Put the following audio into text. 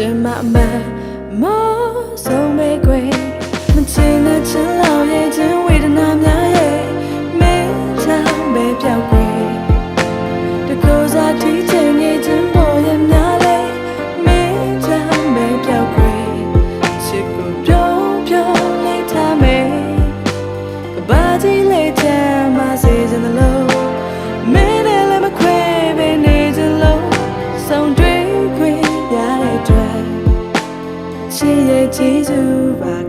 ရှင်မဆုံးပဲကွယ်မချင်တဲ့ချစ်လောက်ရဲ့ချင်းဝေဒနာများရဲ့မင်းချမ်းပဲပြောက်ကွယ်တကိုးစားတီးချင်နေချင်းပေါ်ရဲ့များလေမင်းချမ်းပဲပြောက်ကွယ်ချစ်ကိုပြုံးလေးထားမယ်ကဘာကြီးလေးချမ်းမစေစင်လို့မင်းနဲ့လည်းမခွဲပဲနေစလို့ဆုံးတွေ့ခွင့်ရတဲ့အတွက်ချစ်ရဲ့ကျေးဇူးပါ